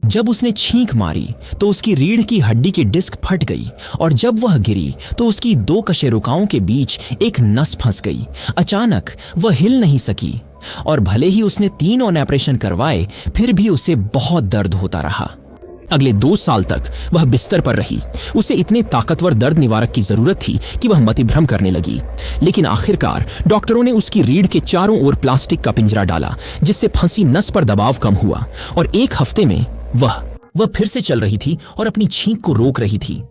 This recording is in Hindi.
जब उसने छींक मारी तो उसकी रीढ़ की हड्डी की डिस्क फट गई और जब वह गिरी तो उसकी दो कशेरुकाओं के बीच एक नस फंस गई। अचानक वह हिल नहीं सकी और भले ही उसने 3 ऑपरेशन करवाए फिर भी उसे बहुत दर्द होता रहा। अगले 2 साल तक वह बिस्तर पर रही। उसे इतने ताकतवर दर्द निवारक की जरूरत थी कि वह मतिभ्रम करने लगी। लेकिन आखिरकार डॉक्टरों ने उसकी रीढ़ के चारों ओर प्लास्टिक का पिंजरा डाला जिससे फंसी नस पर दबाव कम हुआ और 1 हफ्ते में वह फिर से चल रही थी और अपनी छींक को रोक रही थी।